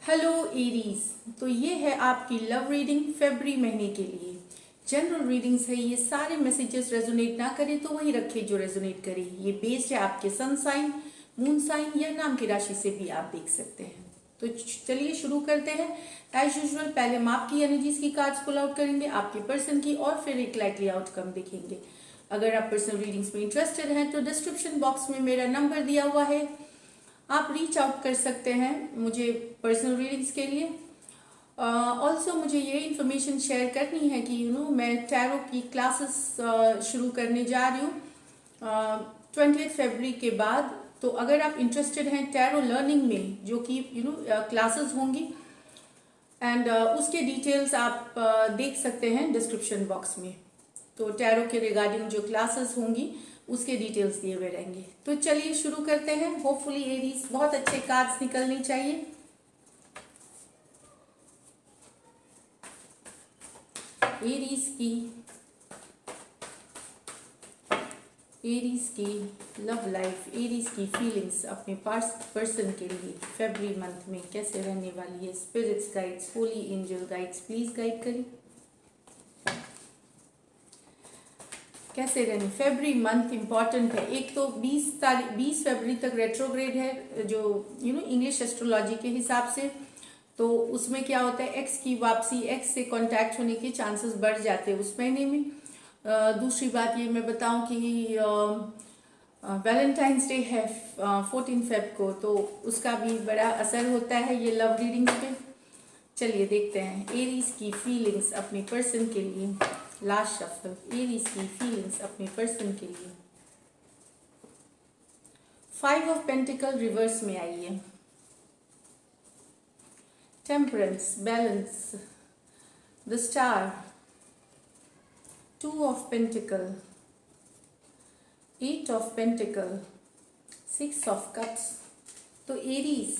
Hello Aries. तो ये है आपकी लव रीडिंग फरवरी महीने के लिए। जनरल रीडिंग्स है, ये सारे मैसेजेस रेजोनेट ना करे तो वही रखे जो रेजोनेट करे। ये बेस्ड है आपके सन साइन, मून साइन या नाम की राशि से भी आप देख सकते हैं। तो चलिए शुरू करते हैं। एज यूजुअल पहले हम आपकी एनर्जीज की कार्ड्स पुल आउट करेंगे, आपके पर्सन की, और फिर एक लाइकली आउटकम देखेंगे। अगर आप पर्सनल रीडिंग्स में इंटरेस्टेड हैं तो डिस्क्रिप्शन बॉक्स में मेरा नंबर दिया हुआ है, आप रीच आउट कर सकते हैं मुझे पर्सनल रीडिंग्स के लिए। ऑल्सो मुझे ये इन्फॉर्मेशन शेयर करनी है कि मैं टैरो की क्लासेस शुरू करने जा रही हूँ 20 फरवरी के बाद। तो अगर आप इंटरेस्टेड हैं टैरो लर्निंग में, जो कि क्लासेस होंगी, एंड उसके डिटेल्स आप देख सकते हैं डिस्क्रिप्शन बॉक्स में। तो टैरो के रिगार्डिंग जो क्लासेस होंगी उसके डिटेल्स दिए हुए रहेंगे। तो चलिए शुरू करते हैं। होपफुली एरीज बहुत अच्छे कार्ड्स निकलने चाहिए। एरीज की लव लाइफ, एरीज की फीलिंग्स अपने पर्सन के लिए फरवरी मंथ में कैसे रहने वाली है। Spirits guides, holy angel guides, please guide करिए कैसे रहने। फरवरी मंथ इम्पॉर्टेंट है। एक तो 20 फरवरी तक रेट्रोग्रेड है, जो इंग्लिश एस्ट्रोलॉजी के हिसाब से। तो उसमें क्या होता है, एक्स की वापसी, एक्स से कांटेक्ट होने के चांसेस बढ़ जाते हैं उस महीने में। दूसरी बात ये मैं बताऊं कि वैलेंटाइंस डे है 14 फेब को, तो उसका भी बड़ा असर होता है ये लव रीडिंग्स पे। चलिए देखते हैं एरीज की फीलिंग्स अपने पर्सन के लिए। लास्ट शफल, एरीज की फीलिंग्स अपने पर्सन के लिए। 5 ऑफ पेंटिकल रिवर्स में आई है। Temperance, balance, the star, 2 of pentacle, 8 of pentacle, 6 of cups. तो एरीज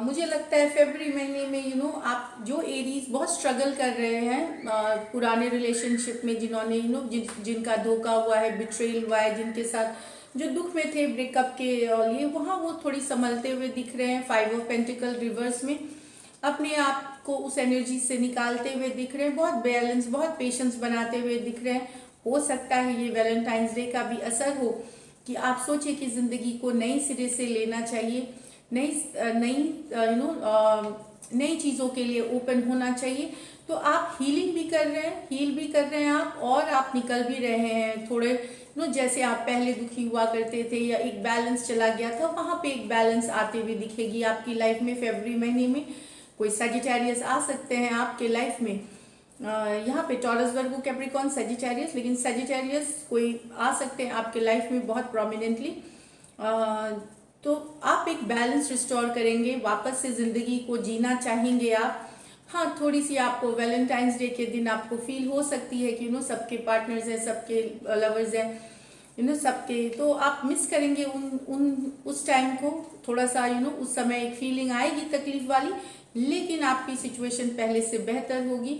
मुझे लगता है फरवरी महीने में आप जो एरीज बहुत स्ट्रगल कर रहे हैं पुराने रिलेशनशिप में, जिन्होंने जिनका धोखा हुआ है, बिट्रेल हुआ है, जिनके साथ जो दुख में थे ब्रेकअप के लिए, वहाँ वो थोड़ी संभलते हुए दिख रहे हैं। 5 ऑफ पेंटिकल रिवर्स में अपने आप को उस एनर्जी से निकालते हुए दिख रहे हैं। बहुत बैलेंस, बहुत पेशेंस बनाते हुए दिख रहे हैं। हो सकता है ये वैलेंटाइंस डे का भी असर हो कि आप सोचे कि जिंदगी को नए सिरे से लेना चाहिए, नई नई चीज़ों के लिए ओपन होना चाहिए। तो आप हीलिंग भी कर रहे हैं, हील भी कर रहे हैं आप, और आप निकल भी रहे हैं थोड़े जैसे आप पहले दुखी हुआ करते थे या एक बैलेंस चला गया था, वहाँ पे एक बैलेंस आते हुए दिखेगी आपकी लाइफ में फरवरी महीने में। कोई सजिटेरियस आ सकते हैं आपके लाइफ में। यहाँ पे टॉरस, वर्गो, कैप्रिकॉर्न, सजिटेरियस, लेकिन सजिटेरियस कोई आ सकते हैं आपके लाइफ में बहुत प्रोमिनेंटली। तो आप एक बैलेंस रिस्टोर करेंगे, वापस से ज़िंदगी को जीना चाहेंगे आप। हाँ, थोड़ी सी आपको वैलेंटाइंस डे के दिन आपको फील हो सकती है कि सबके पार्टनर्स हैं, सबके लवर्स हैं, सबके, तो आप मिस करेंगे उस टाइम को थोड़ा सा। उस समय एक फीलिंग आएगी तकलीफ वाली, लेकिन आपकी सिचुएशन पहले से बेहतर होगी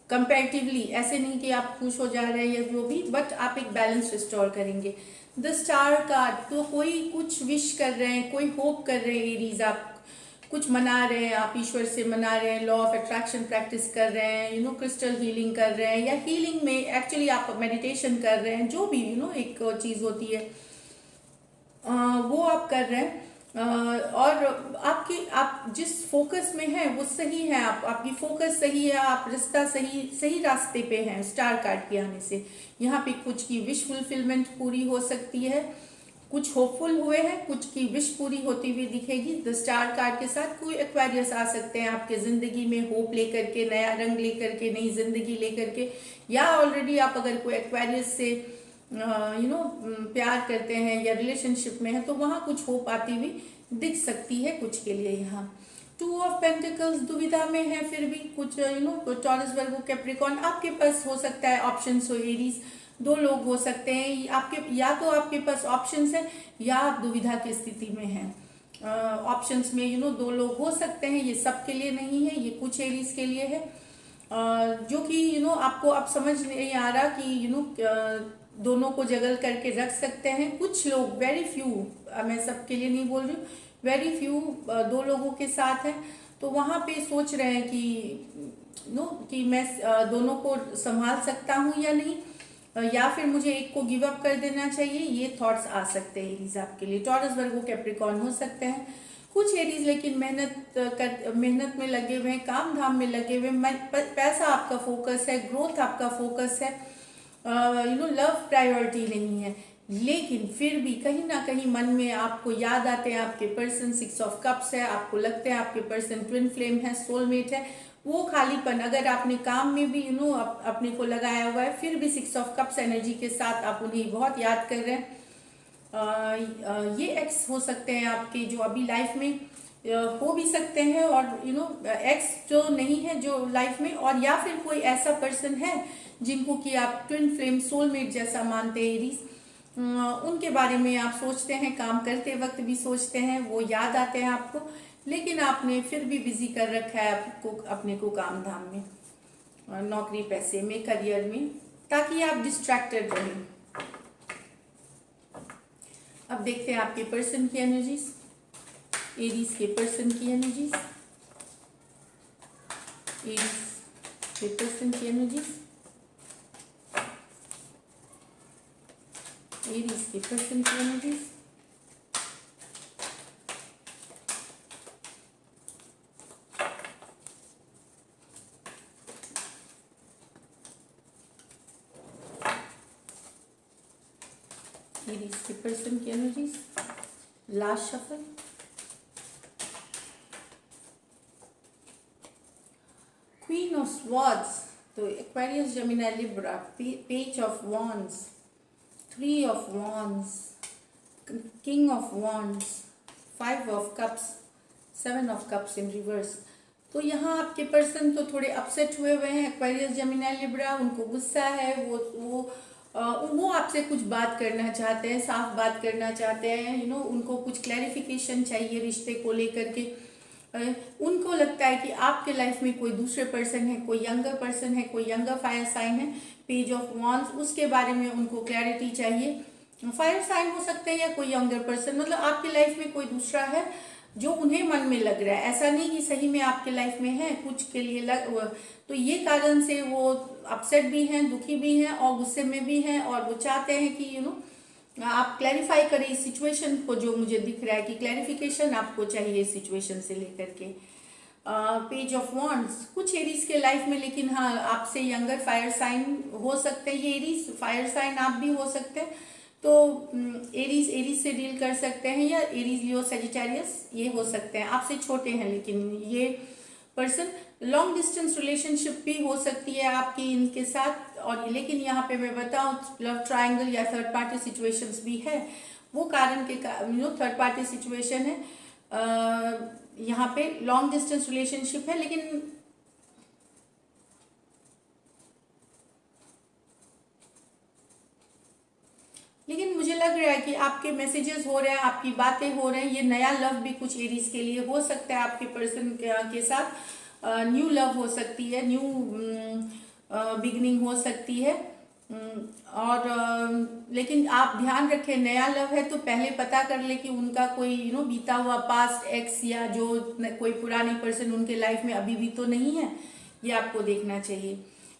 कंपैरेटिवली। ऐसे नहीं कि आप खुश हो जा रहे हैं या जो भी, बट आप एक बैलेंस रिस्टोर करेंगे। द स्टार कार्ड, तो कोई कुछ विश कर रहे हैं, कोई होप कर रहे हैं एरीज, आप कुछ मना रहे हैं, आप ईश्वर से मना रहे हैं, लॉ ऑफ अट्रैक्शन प्रैक्टिस कर रहे हैं, क्रिस्टल हीलिंग कर रहे हैं, या हीलिंग में एक्चुअली आप मेडिटेशन कर रहे हैं, जो भी एक चीज़ होती है वो आप कर रहे हैं। और आप जिस फोकस में हैं वो सही है, आपकी फोकस सही है, आप रास्ता सही रास्ते पे हैं स्टार कार्ड के आने से। यहाँ पे कुछ की विश फुलफिलमेंट पूरी हो सकती है, कुछ होपफुल हुए हैं, कुछ की विश पूरी होती हुई दिखेगी। द स्टार कार्ड के साथ कोई एक्वेरियस आ सकते हैं आपके जिंदगी में, होप लेकर के, नया रंग लेकर के, नई जिंदगी लेकर के, या ऑलरेडी आप अगर कोई एक्वेरियस से प्यार करते हैं या रिलेशनशिप में है तो वहाँ कुछ होप आती हुई दिख सकती है कुछ के लिए। यहाँ 2 ऑफ पेंटिकल्स दुविधा में है, फिर भी कुछ टॉरस, वर्गो, कैप्रिकॉर्न, आपके पास हो सकता है ऑप्शंस हो एरीज। 2 लोग हो सकते हैं आपके, या तो आपके पास ऑप्शंस है या आप दुविधा की स्थिति में हैं। ऑप्शंस में 2 लोग हो सकते हैं, ये सबके लिए नहीं है, ये कुछ एरीज के लिए है। जो कि आपको अब समझ नहीं आ रहा कि दोनों को जगल करके रख सकते हैं कुछ लोग, वेरी फ्यू, मैं सबके लिए नहीं बोल रही हूँ, वेरी फ्यू 2 लोगों के साथ है, तो वहाँ पे सोच रहे हैं कि कि मैं दोनों को संभाल सकता हूँ या नहीं, या फिर मुझे एक को गिव अप कर देना चाहिए। ये थॉट्स आ सकते हैं एरीज आपके लिए। टॉरस, वर्गो, कैप्रिकॉर्न हो सकते हैं कुछ एरीज, लेकिन मेहनत में लगे हुए हैं, काम धाम में लगे हुए हैं, पैसा आपका फोकस है, ग्रोथ आपका फोकस है, लव प्रायोरिटी नहीं है, लेकिन फिर भी कहीं ना कहीं मन में आपको याद आते हैं आपके पर्सन। 6 ऑफ कप्स है, आपको लगता है आपके पर्सन ट्विन फ्लेम है, सोलमेट है। वो खालीपन अगर आपने काम में भी अपने को लगाया हुआ है, फिर भी 6 ऑफ कप्स एनर्जी के साथ आप उन्हें बहुत याद कर रहे हैं। ये एक्स हो सकते हैं आपके जो अभी लाइफ में हो भी सकते हैं, और एक्स जो नहीं है जो लाइफ में, और या फिर कोई ऐसा पर्सन है जिनको कि आप ट्विन फ्लेम सोलमेट जैसा मानते हैं एरीज, उनके बारे में आप सोचते हैं, काम करते वक्त भी सोचते हैं, वो याद आते हैं आपको, लेकिन आपने फिर भी बिजी कर रखा है अपने को काम धाम में, नौकरी पैसे में, करियर में, ताकि आप डिस्ट्रैक्टेड रहें। अब देखते हैं आपके पर्सन की एनर्जीज, एरीज के पर्सन की एनर्जीज, एरीज के पर्सन की एनर्जीज, एरीज के पर्सन की एनर्जीज, एरीज के पर्सन की energies, last shuffle, queen of swords, तो Aquarius, Gemini, Libra, page of wands, 3 of wands, king of wands, 5 of cups, 7 of cups in reverse. तो यहाँ आपके पर्सन तो थोड़े अपसेट हुए हुए हैं, एक्वेरियस, जेमिनी, लिब्रा, उनको गुस्सा है, वो आपसे कुछ बात करना चाहते हैं, साफ बात करना चाहते हैं, उनको कुछ क्लैरिफिकेशन चाहिए रिश्ते को लेकर के। उनको लगता है कि आपके लाइफ में कोई दूसरे पर्सन है, कोई यंगर पर्सन है, कोई यंगर फायर साइन है, पेज ऑफ वॉन्ड्स, उसके बारे में उनको क्लैरिटी चाहिए। फायर साइन हो सकते हैं या कोई यंगर पर्सन, मतलब आपकी लाइफ में कोई दूसरा है जो उन्हें मन में लग रहा है, ऐसा नहीं कि सही में आपके लाइफ में है, कुछ के लिए तो ये कारण से वो अपसेट भी हैं, दुखी भी हैं और गुस्से में भी हैं, और वो चाहते हैं कि आप क्लैरिफाई करें इस सिचुएशन को, जो मुझे दिख रहा है कि क्लैरिफिकेशन आपको चाहिए इस सिचुएशन से लेकर के। पेज ऑफ वॉन्ड्स कुछ एरीज के लाइफ में, लेकिन हाँ आपसे यंगर फायर साइन हो सकते हैं, ये एरीज फायर साइन आप भी हो सकते हैं, तो एरीज से डील कर सकते हैं, या एरीज, लियो, सजिटेरियस ये हो सकते हैं, आपसे छोटे हैं, लेकिन ये पर्सन लॉन्ग डिस्टेंस रिलेशनशिप भी हो सकती है आपकी इनके साथ, और लेकिन यहाँ पे मैं बताऊँ लव ट्रायंगल या थर्ड पार्टी सिचुएशंस भी है, वो कारण के थर्ड पार्टी सिचुएशन है, यहाँ पे लॉन्ग डिस्टेंस रिलेशनशिप है, लेकिन मुझे लग रहा है कि आपके मैसेजेस हो रहे हैं, आपकी बातें हो रहे हैं, ये नया लव भी कुछ एरीज के लिए हो सकता है आपके पर्सन के साथ, न्यू लव हो सकती है, न्यू बिगनिंग हो सकती है, और लेकिन आप ध्यान रखें नया लव है तो पहले पता कर ले कि उनका कोई बीता हुआ पास्ट एक्स या जो कोई पुरानी पर्सन उनके लाइफ में अभी भी तो नहीं है, ये आपको देखना चाहिए।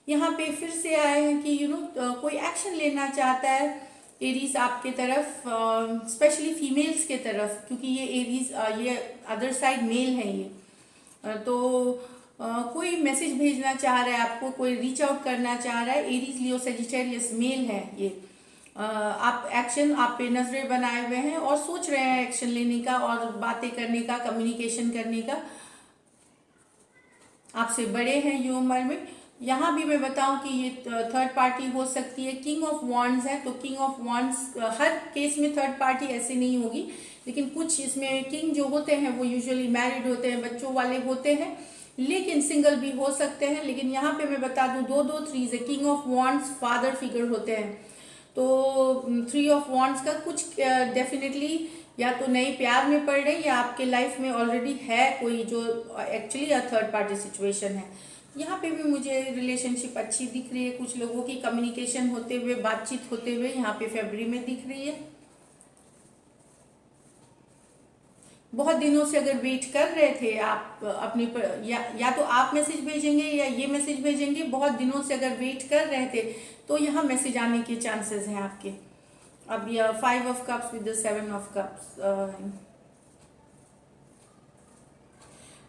यहाँ पे फिर से आए हैं कि कोई एक्शन लेना चाहता है एरीज आपके तरफ, स्पेशली फीमेल्स के तरफ, क्योंकि ये एरीज ये अदर साइड मेल है ये, तो कोई मैसेज भेजना चाह रहा है आपको, कोई रीच आउट करना चाह रहा है, एरीज, लियो, सजिटेरियस मेल है ये। आप एक्शन आप पे नजरें बनाए हुए हैं और सोच रहे हैं एक्शन लेने का और बातें करने का, कम्युनिकेशन करने का, आपसे बड़े हैं ये उम्र में। यहाँ भी मैं बताऊं कि ये थर्ड पार्टी हो सकती है, किंग ऑफ वॉन्ड्स है, तो king of wands her case में थर्ड पार्टी ऐसे नहीं होगी, लेकिन कुछ इसमें किंग जो होते हैं वो यूजुअली मैरिड होते हैं, बच्चों वाले होते हैं, लेकिन सिंगल भी हो सकते हैं। लेकिन यहाँ पे मैं बता दूं 2 3 है, king of wands father figure होते हैं, तो 3 ऑफ वॉन्ड्स का कुछ डेफिनेटली या तो नए प्यार में पड़ रहे हैं या आपके लाइफ में ऑलरेडी है कोई जो एक्चुअली थर्ड पार्टी सिचुएशन है। यहाँ पे भी मुझे रिलेशनशिप अच्छी दिख रही है, कुछ लोगों की कम्युनिकेशन होते हुए, बातचीत होते हुए यहाँ पे फरवरी में दिख रही है। बहुत दिनों से अगर वेट कर रहे थे आप अपनी या तो आप मैसेज भेजेंगे या ये मैसेज भेजेंगे, बहुत दिनों से अगर वेट कर रहे थे तो यहाँ मैसेज आने के चांसेस हैं आपके। अब यह 5 of cups with the 7 of cups,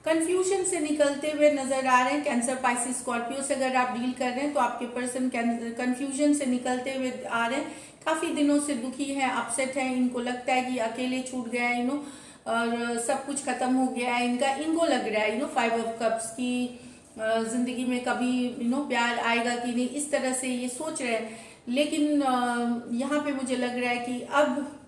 confusion से निकलते हुए नजर आ रहे हैं। कैंसर, पाइसिस, स्कॉर्पियो से अगर आप डील कर रहे हैं तो आपके पर्सन कंफ्यूजन से निकलते हुए आ रहे हैं। काफी दिनों से दुखी है, अपसेट है, इनको लगता है कि अकेले छूट गया है, और सब कुछ खत्म हो गया है इनका। इनको लग रहा है 5 ऑफ कप्स की जिंदगी में कभी प्यार आएगा कि नहीं, इस तरह से ये सोच रहे हैं। लेकिन यहाँ पे मुझे लग रहा है कि अब,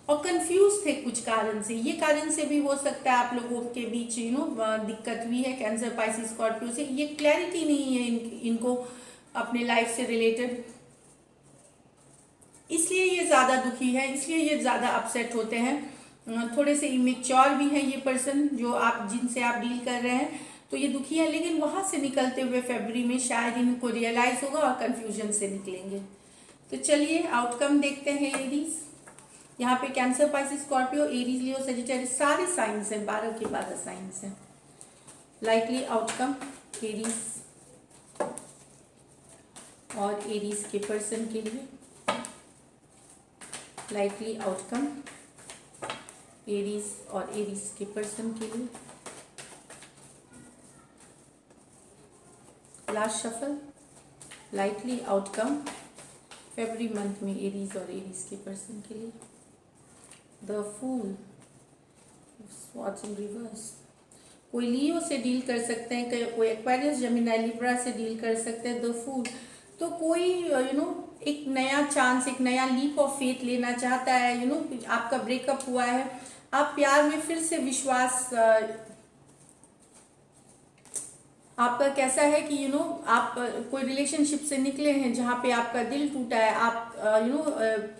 और कंफ्यूज थे कुछ कारण से, ये कारण से भी हो सकता है आप लोगों के बीच दिक्कत हुई है। कैंसर, पाइसिस, स्कॉर्पियो से ये क्लैरिटी नहीं है इनको अपने लाइफ से रिलेटेड, इसलिए ये ज्यादा दुखी है, इसलिए ये ज्यादा अपसेट होते हैं। थोड़े से इमेच्योर भी हैं ये पर्सन जो आप जिनसे आप डील कर रहे हैं, तो ये दुखी है। लेकिन वहां से निकलते हुए फरवरी में शायद इनको रियलाइज होगा और कंफ्यूजन से निकलेंगे। तो चलिए आउटकम देखते हैं एरीज। यहाँ पे Cancer, Pisces, Scorpio, Aries, Leo, Sagittarius सारे साइंस हैं, 12 के 12 साइंस हैं। लाइकली आउटकम एरीज और एरीज के पर्सन के लिए, लाइकली आउटकम एरीज और एरीज के पर्सन के लिए। लास्ट शफल, लाइकली आउटकम फरवरी मंथ में एरीज और एरीज के पर्सन के लिए। The fool, swords in reverse, कोई लियो से डील कर सकते हैं, कोई एक्वेरियस, जेमिनी, लिब्रा से डील कर सकते हैं। द फूल, तो कोई एक नया चांस, एक नया लीप ऑफ फेथ लेना चाहता है। आपका ब्रेकअप हुआ है, आप प्यार में फिर से विश्वास, आपका कैसा है कि आप कोई रिलेशनशिप से निकले हैं जहाँ पे आपका दिल टूटा है, आप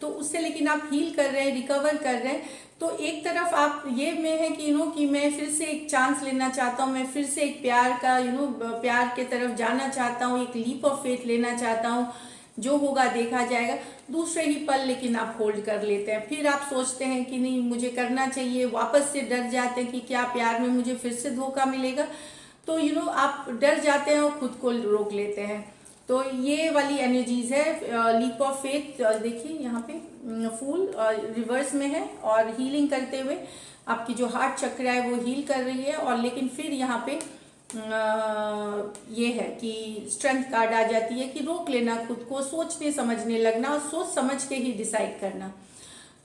तो उससे, लेकिन आप हील कर रहे हैं, रिकवर कर रहे हैं। तो एक तरफ आप ये में है कि कि मैं फिर से एक चांस लेना चाहता हूँ, मैं फिर से एक प्यार का प्यार के तरफ जाना चाहता हूँ, एक लीप ऑफ फेथ लेना चाहता हूँ, जो होगा देखा जाएगा। दूसरे ही पल लेकिन आप होल्ड कर लेते हैं, फिर आप सोचते हैं कि नहीं मुझे करना चाहिए, वापस से डर जाते हैं कि क्या प्यार में मुझे फिर से धोखा मिलेगा। तो आप डर जाते हैं और खुद को रोक लेते हैं। तो ये वाली एनर्जीज है लीप ऑफ फेथ। देखिए यहाँ पे फूल रिवर्स में है और हीलिंग करते हुए आपकी जो हार्ट चक्र है वो हील कर रही है। और लेकिन फिर यहाँ पे ये है कि स्ट्रेंथ कार्ड आ जाती है कि रोक लेना खुद को, सोचने समझने लगना और सोच समझ के ही डिसाइड करना।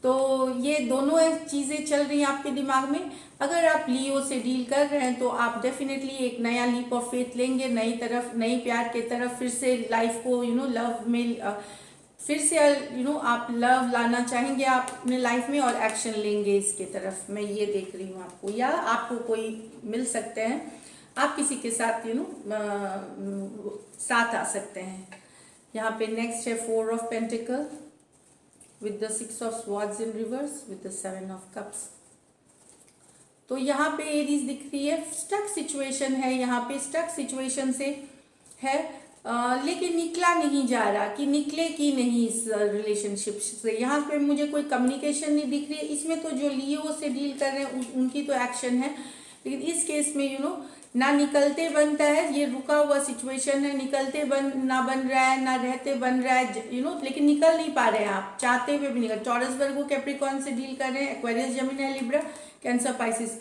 तो ये दोनों चीज़ें चल रही हैं आपके दिमाग में। अगर आप लियो से डील कर रहे हैं तो आप डेफिनेटली एक नया लीप ऑफ फेथ लेंगे, नई तरफ, नई प्यार के तरफ, फिर से लाइफ को लव में फिर से आप लव लाना चाहेंगे आप अपने लाइफ में और एक्शन लेंगे इसके तरफ। मैं ये देख रही हूँ आपको, या आपको कोई मिल सकते हैं, आप किसी के साथ साथ आ सकते हैं। यहाँ पे नेक्स्ट है 4 of pentacle with the 6 of swords in reverse with the 7 of cups। तो यहाँ पे एरीज दिख रही है, स्टक सिचुएशन है, यहाँ पे स्टक सिचुएशन से है, लेकिन निकला नहीं जा रहा कि निकले कि नहीं इस रिलेशनशिप से। यहाँ पे मुझे कोई कम्युनिकेशन नहीं दिख रही है। इसमें तो जो लियो से डील कर रहे हैं उनकी तो एक्शन है, लेकिन इस केस में ना निकलते बनता है, ये रुका हुआ सिचुएशन है, निकलते ना बन रहा है, ना रहते बन रहा है, लेकिन निकल नहीं पा रहे हैं आप, चाहते हुए भी निकल। टॉरस, वर्गो, कैप्रिकॉर्न से डील कर रहे हैं, Aquarius, Gemini, Libra, cancer, Pisces,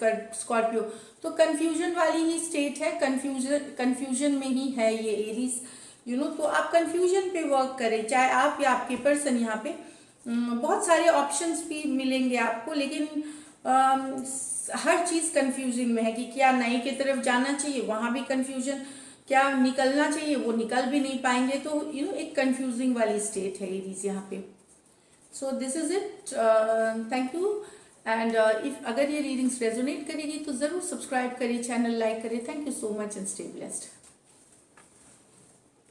Scorpio. तो कंफ्यूजन वाली ही स्टेट है, कंफ्यूजन में ही है ये एरीज। तो आप कंफ्यूजन पे वर्क करें, चाहे आप या आपके पर्सन। यहाँ पे बहुत सारे ऑप्शंस भी मिलेंगे आपको, लेकिन हर चीज कंफ्यूजिंग में है कि क्या नई की तरफ जाना चाहिए, वहां भी कंफ्यूजन, क्या निकलना चाहिए, वो निकल भी नहीं पाएंगे। तो एक कंफ्यूजिंग वाली स्टेट है एरीज यहाँ पे। So this is it, thank you. And if अगर ये रीडिंग्स रेजोनेट करेगी तो जरूर सब्सक्राइब करिए, चैनल लाइक करिए। Thank you so much and stay blessed.